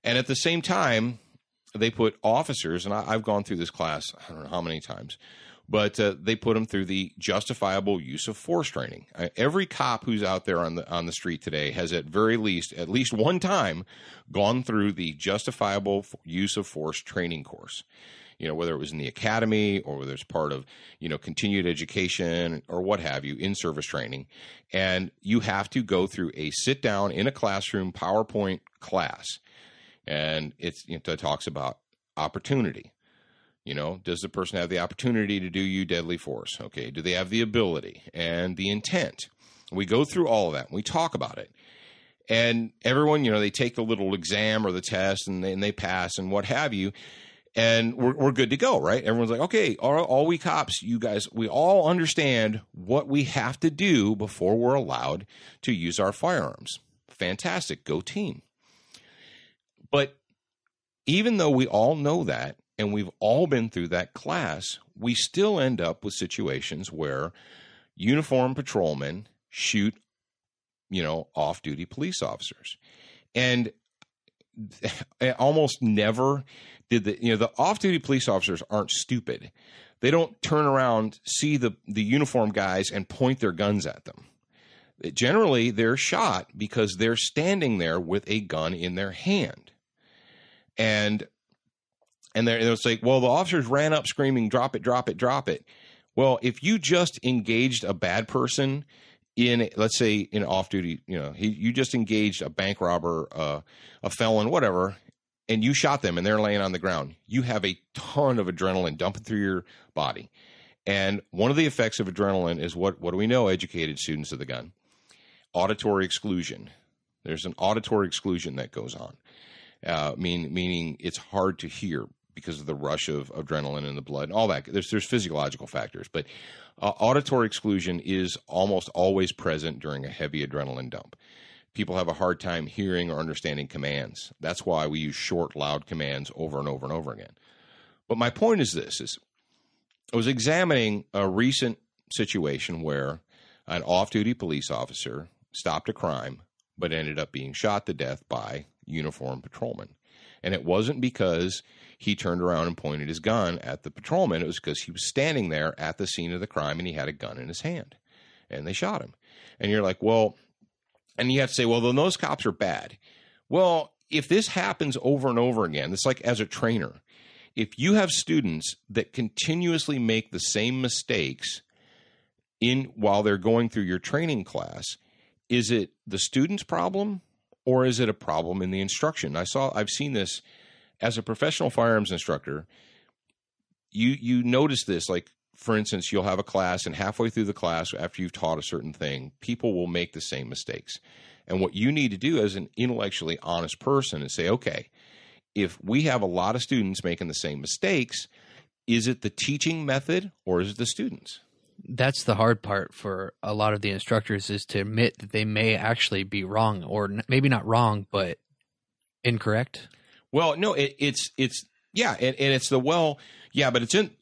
And at the same time, they put officers, and I've gone through this class, I don't know how many times, but they put them through the justifiable use of force training. Every cop who's out there on the street today has at least one time gone through the justifiable use of force training course. Whether it was in the academy or whether it's part of, continued education or what have you, in-service training. And you have to go through a sit-down in a classroom PowerPoint class. And it talks about opportunity. Does the person have the opportunity to do deadly force? Okay. Do they have the ability and the intent? We go through all of that. And we talk about it. And everyone, they take the little exam or the test and they pass and what have you. And we're good to go, right? Everyone's like, okay, all we cops, you guys, we all understand what we have to do before we're allowed to use our firearms. Fantastic. Go team. But even though we all know that, and we've all been through that class, we still end up with situations where uniformed patrolmen shoot, off-duty police officers. And almost never did the off-duty police officers aren't stupid. They don't turn around, see the uniformed guys and point their guns at them. Generally, they're shot because they're standing there with a gun in their hand. And it's like, well, the officers ran up screaming, drop it, drop it, drop it. Well, if you just engaged a bad person let's say in off-duty, you just engaged a bank robber, a felon, whatever, and you shot them and they're laying on the ground, you have a ton of adrenaline dumping through your body. And one of the effects of adrenaline is what do we know, educated students of the gun? Auditory exclusion. There's an auditory exclusion that goes on, meaning it's hard to hear because of the rush of adrenaline in the blood and all that. There's physiological factors, but auditory exclusion is almost always present during a heavy adrenaline dump. People have a hard time hearing or understanding commands. That's why we use short, loud commands over and over and over again. But my point is this, I was examining a recent situation where an off-duty police officer stopped a crime but ended up being shot to death by uniformed patrolmen. And it wasn't because he turned around and pointed his gun at the patrolman. It was because he was standing there at the scene of the crime and he had a gun in his hand. And they shot him. And you're like, well, and you have to say, well, then those cops are bad. Well, if this happens over and over again, it's like as a trainer. If you have students that continuously make the same mistakes while they're going through your training class, is it the student's problem or is it a problem in the instruction? I've seen this as a professional firearms instructor. You notice this, like, for instance, you'll have a class and halfway through the class, after you've taught a certain thing, people will make the same mistakes. And what you need to do as an intellectually honest person is say, okay, if we have a lot of students making the same mistakes, is it the teaching method or is it the students? That's the hard part for a lot of the instructors, is to admit that they may actually be wrong, or maybe not wrong, but incorrect. Well, no, it's yeah, and it's but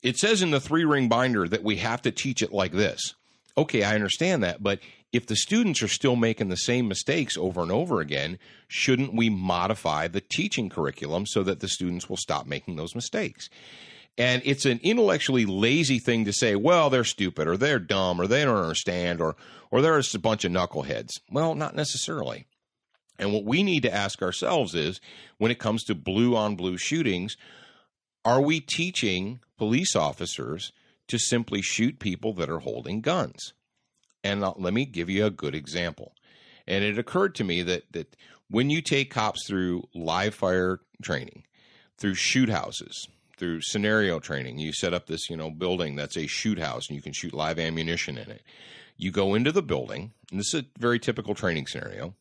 it says in the 3-ring binder that we have to teach it like this. Okay, I understand that, but if the students are still making the same mistakes over and over again, shouldn't we modify the teaching curriculum so that the students will stop making those mistakes? And it's an intellectually lazy thing to say, well, they're stupid or they're dumb or they don't understand or they're just a bunch of knuckleheads. Well, not necessarily. And what we need to ask ourselves is, when it comes to blue-on-blue shootings, are we teaching police officers to to simply shoot people that are holding guns. And let me give you a good example. And it occurred to me that when you take cops through live fire training, through shoot houses, through scenario training, you set up this, building that's a shoot house and you can shoot live ammunition in it. You go into the building, and this is a very typical training scenario.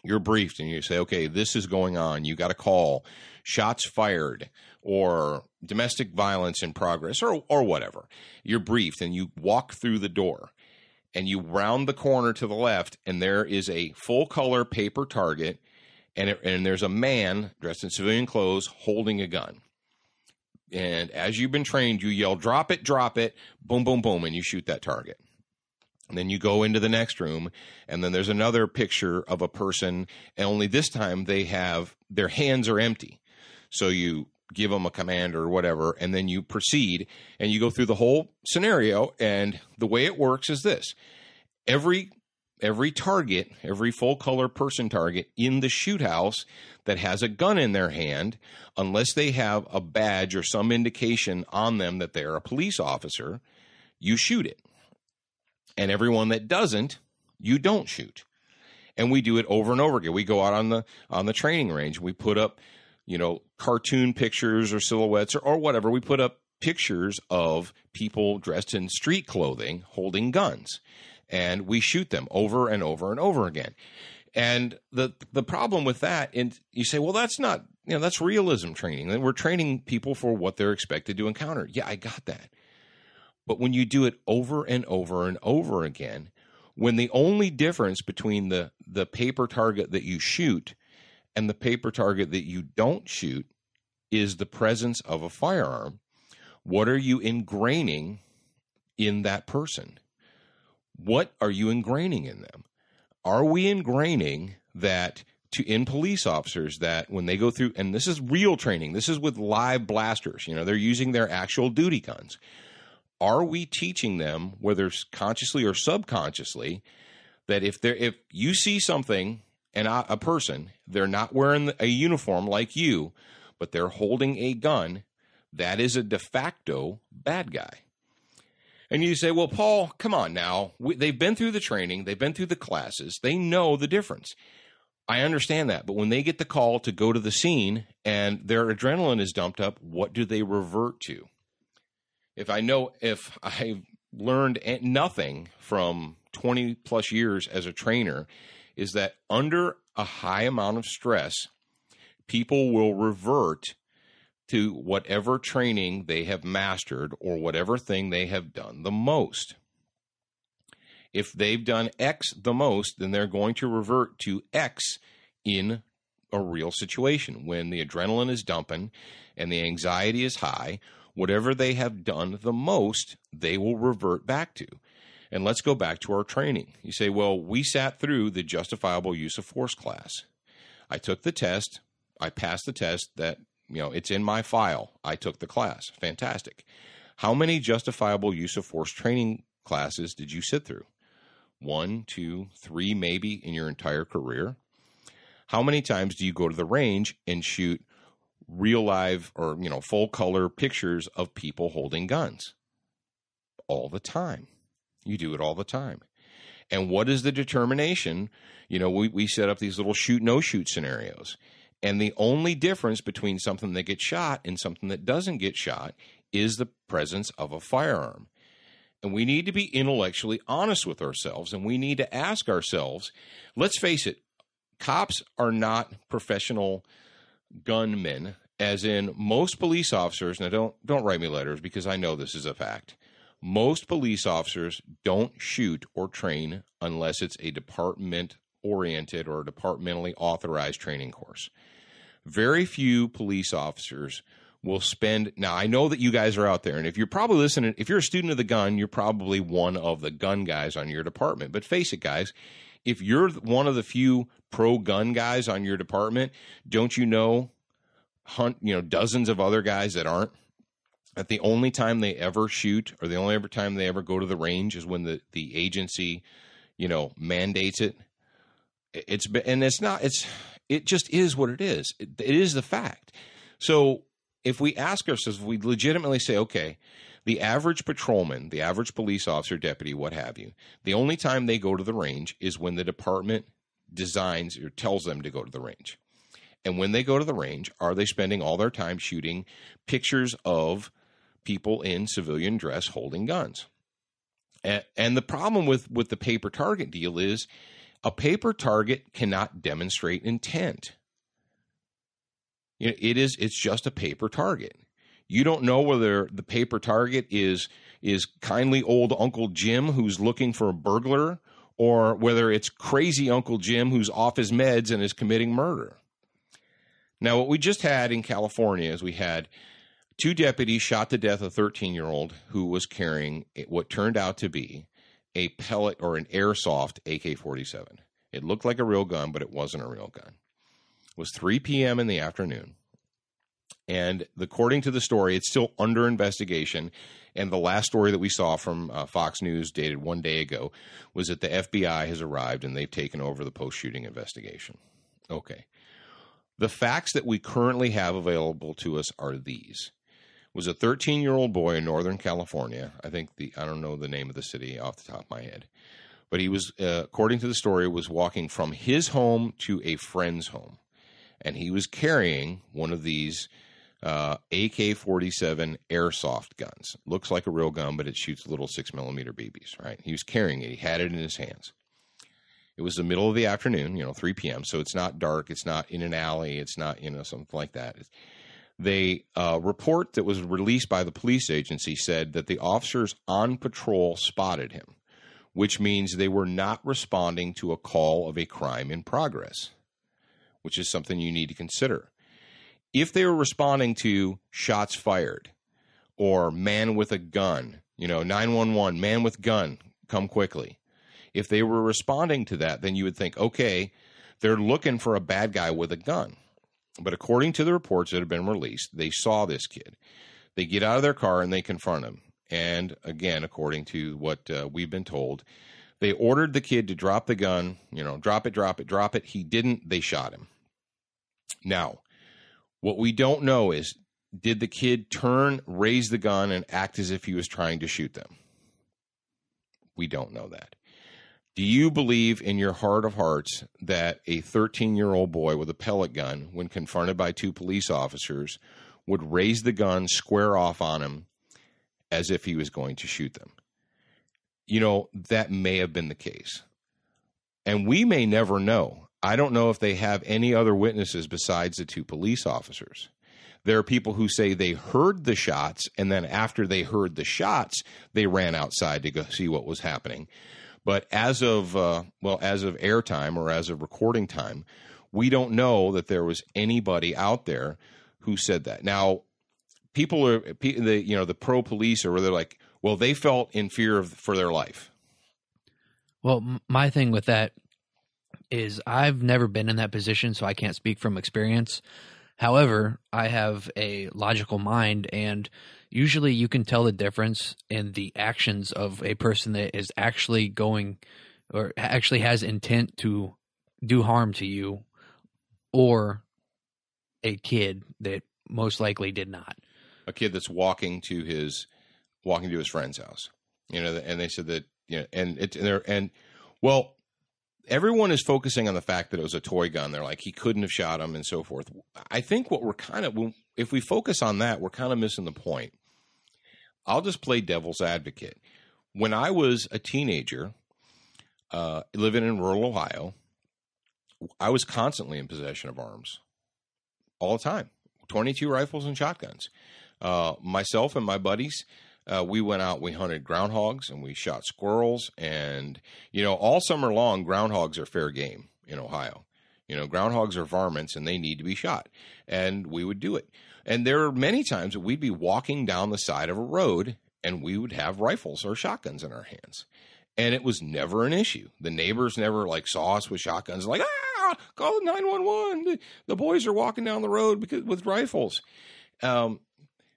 You're briefed and you say, okay, this is going on. You got a call, shots fired, or domestic violence in progress, or whatever. You're briefed and you walk through the door and you round the corner to the left, and there is a full color paper target, and there's a man dressed in civilian clothes holding a gun. And as you've been trained, you yell, drop it, boom, boom, boom, and you shoot that target. And then you go into the next room, and then there's another picture of a person, and only this time their hands are empty. So you give them a command or whatever, and then you proceed, and you go through the whole scenario, and the way it works is this. Every target, every full-color person target in the shoot house that has a gun in their hand, unless they have a badge or some indication on them that they're a police officer, you shoot it. And everyone that doesn't, you don't shoot. And we do it over and over again. We go out on the training range. We put up, cartoon pictures or silhouettes or whatever. We put up pictures of people dressed in street clothing holding guns. And we shoot them over and over and over again. And the problem with that, and you say, well, that's not, that's realism training. We're training people for what they're expected to encounter. Yeah, I got that. But when you do it over and over and over again, when the only difference between the paper target that you shoot and the paper target that you don't shoot is the presence of a firearm, what are you ingraining in that person? What are you ingraining in them? Are we ingraining that in police officers that when they go through, and this is real training, this is with live blasters, they're using their actual duty guns. Are we teaching them, whether consciously or subconsciously, that if you see something and a person, they're not wearing a uniform like you, but they're holding a gun, that is a de facto bad guy? And you say, well, Paul, come on now. They've been through the training. They've been through the classes. They know the difference. I understand that. But when they get the call to go to the scene and their adrenaline is dumped up, what do they revert to? If I've learned nothing from 20 plus years as a trainer, is that under a high amount of stress, people will revert to whatever training they have mastered or whatever thing they have done the most. If they've done X the most, then they're going to revert to X in a real situation. When the adrenaline is dumping and the anxiety is high, whatever they have done the most, they will revert back to. And let's go back to our training. You say, well, we sat through the justifiable use of force class. I took the test. I passed the test. That, it's in my file. I took the class. Fantastic. How many justifiable use of force training classes did you sit through? 1, 2, 3, maybe in your entire career? How many times do you go to the range and shoot real live or, full color pictures of people holding guns? All the time. You do it all the time. And what is the determination? We set up these little shoot, no shoot scenarios. And the only difference between something that gets shot and something that doesn't get shot is the presence of a firearm. And we need to be intellectually honest with ourselves, and we need to ask ourselves, let's face it, cops are not professional gunmen, as in most police officers, now don't write me letters because I know this is a fact. Most police officers don't shoot or train unless it's a department-oriented or a departmentally authorized training course. Very few police officers will spend. Now, I know that you guys are out there, and if you're probably listening, if you're a student of the gun, you're probably one of the gun guys on your department. But face it, guys, if you're one of the few pro-gun guys on your department, don't you know, dozens of other guys that aren't? That the only time they ever shoot or the only time they ever go to the range is when the agency, mandates it. It just is what it is. It is the fact. So if we ask ourselves, if we legitimately say, okay, The average patrolman, the average police officer, deputy, what have you, the only time they go to the range is when the department designs or tells them to go to the range. And when they go to the range, are they spending all their time shooting pictures of people in civilian dress holding guns? And the problem with the paper target deal is a paper target cannot demonstrate intent. It's just a paper target. You don't know whether the paper target is kindly old Uncle Jim who's looking for a burglar, or whether it's crazy Uncle Jim who's off his meds and is committing murder. Now, what we just had in California is we had 2 deputies shot to death a 13-year-old who was carrying what turned out to be a pellet or an airsoft AK-47. It looked like a real gun, but it wasn't a real gun. It was 3 p.m. in the afternoon. And according to the story, it's still under investigation. And the last story that we saw from Fox News dated 1 day ago was that the FBI has arrived and they've taken over the post-shooting investigation. Okay. The facts that we currently have available to us are these. It was a 13-year-old boy in Northern California. I don't know the name of the city off the top of my head. But he was, according to the story, was walking from his home to a friend's home. And he was carrying one of these AK-47 airsoft guns. Looks like a real gun, but it shoots little 6mm BBs, right? He was carrying it. He had it in his hands. It was the middle of the afternoon, 3 p.m., so it's not dark. It's not in an alley. It's not, something like that. The report that was released by the police agency said that the officers on patrol spotted him, which means they were not responding to a call of a crime in progress, which is something you need to consider. If they were responding to shots fired or man with a gun, 911, man with gun, come quickly. If they were responding to that, then you would think, okay, they're looking for a bad guy with a gun. But according to the reports that have been released, they saw this kid. They get out of their car and they confront him. And again, according to what we've been told, they ordered the kid to drop the gun, drop it. He didn't. They shot him. Now, what we don't know is, did the kid turn, raise the gun, and act as if he was trying to shoot them? We don't know that. Do you believe in your heart of hearts that a 13-year-old boy with a pellet gun, when confronted by 2 police officers, would raise the gun, square off on him, as if he was going to shoot them? That may have been the case. And we may never know. I don't know if they have any other witnesses besides the 2 police officers. There are people who say they heard the shots, and then after they heard the shots, they ran outside to go see what was happening. But as of airtime or as of recording time, we don't know that there was anybody out there who said that. Now, the pro police are they're like, well, they felt in fear for their life. Well, my thing with that is I've never been in that position, so I can't speak from experience. However, I have a logical mind, and usually you can tell the difference in the actions of a person that is actually going or actually has intent to do harm to you, or a kid that most likely did not. A kid that's walking to his friend's house, and they said that, well, everyone is focusing on the fact that it was a toy gun. They're like, he couldn't have shot him and so forth. I think what if we focus on that, we're kind of missing the point. I'll just play devil's advocate. When I was a teenager, living in rural Ohio, I was constantly in possession of arms all the time, 22 rifles and shotguns. Myself and my buddies, we went out, we hunted groundhogs and we shot squirrels, and, all summer long, groundhogs are fair game in Ohio. Groundhogs are varmints and they need to be shot, and we would do it. And there are many times that we'd be walking down the side of a road and we would have rifles or shotguns in our hands. And it was never an issue. The neighbors never saw us with shotguns, like, call 911. The boys are walking down the road with rifles.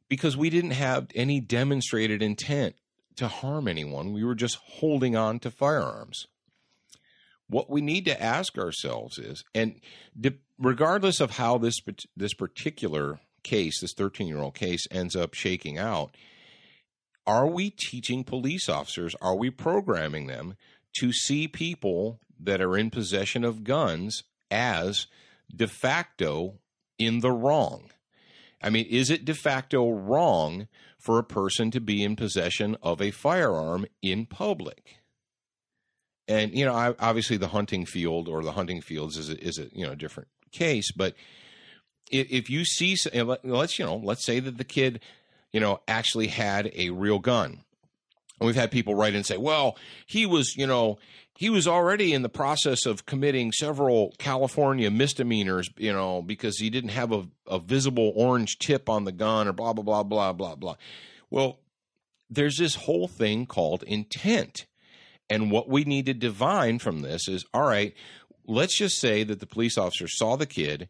Because we didn't have any demonstrated intent to harm anyone. We were just holding on to firearms. What we need to ask ourselves is, and regardless of how this particular case, this 13-year-old case, ends up shaking out, are we teaching police officers, are we programming them to see people that are in possession of guns as de facto in the wrong? I mean, is it de facto wrong for a person to be in possession of a firearm in public? And, you know, obviously the hunting field or the hunting fields is a different case. But if you see, let's say that the kid, actually had a real gun. And we've had people write in and say, well, he was already in the process of committing several California misdemeanors, because he didn't have a visible orange tip on the gun or blah, blah, blah, blah, blah, blah. Well, there's this whole thing called intent. And what we need to divine from this is, all right, let's just say that the police officer saw the kid,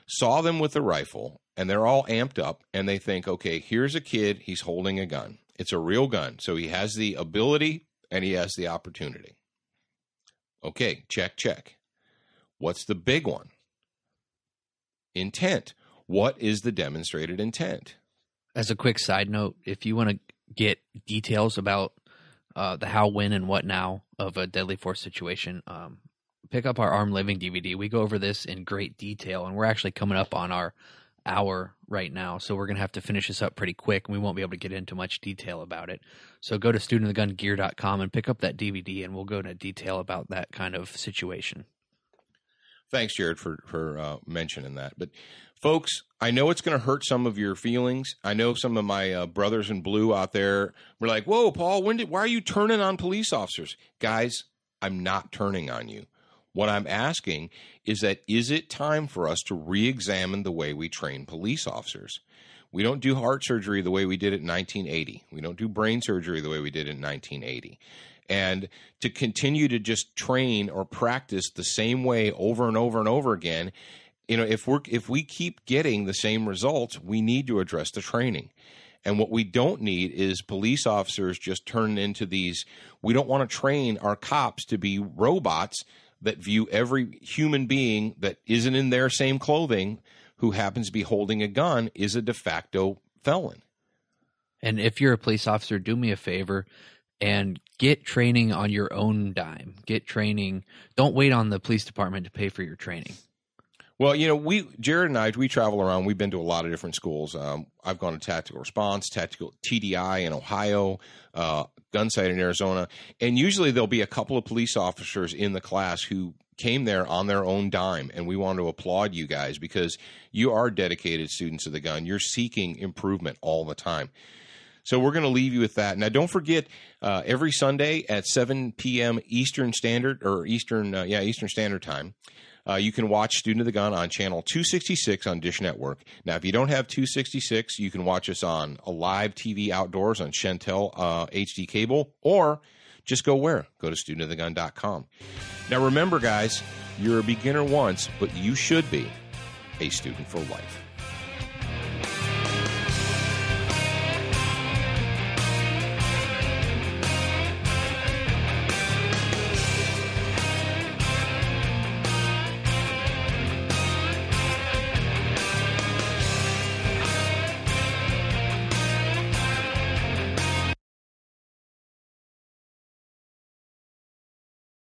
saw them with a rifle, and they're all amped up, and they think, okay, here's a kid, he's holding a gun. It's a real gun, so he has the ability and he has the opportunity. Okay, check. What's the big one? Intent. What is the demonstrated intent? As a quick side note, if you want to get details about the how, when, and what now of a deadly force situation, pick up our Armed Living DVD. We go over this in great detail, and we're actually coming up on our hour right now, so we're going to have to finish this up pretty quick, and we won't be able to get into much detail about it. So go to studentofthegungear.com and pick up that DVD, and we'll go into detail about that kind of situation. Thanks, Jared, for mentioning that. But folks, I know it's going to hurt some of your feelings. I know some of my brothers in blue out there were like, whoa, Paul, why are you turning on police officers? Guys, I'm not turning on you. What I'm asking is it time for us to re-examine the way we train police officers? We don't do heart surgery the way we did it in 1980. We don't do brain surgery the way we did in 1980. And to continue to just train or practice the same way over and over and over again, if we keep getting the same results, we need to address the training. And what we don't need is police officers just turning into these. We don't want to train our cops to be robots that view every human being that isn't in their same clothing who happens to be holding a gun is a de facto felon. And if you're a police officer, do me a favor and get training on your own dime. Get training. Don't wait on the police department to pay for your training. Well, Jared and I, we travel around. We've been to a lot of different schools. I've gone to Tactical Response, Tactical TDI in Ohio, Gunsight in Arizona. And usually there'll be a couple of police officers in the class who came there on their own dime. And we want to applaud you guys because you are dedicated students of the gun. You're seeking improvement all the time. So we're going to leave you with that. Now, don't forget, every Sunday at 7 p.m. Eastern Standard Time, you can watch Student of the Gun on channel 266 on Dish Network. Now, if you don't have 266, you can watch us on a live TV outdoors on Chantel HD cable, or just go where? Go to studentofthegun.com. Now, remember, guys, you're a beginner once, but you should be a student for life.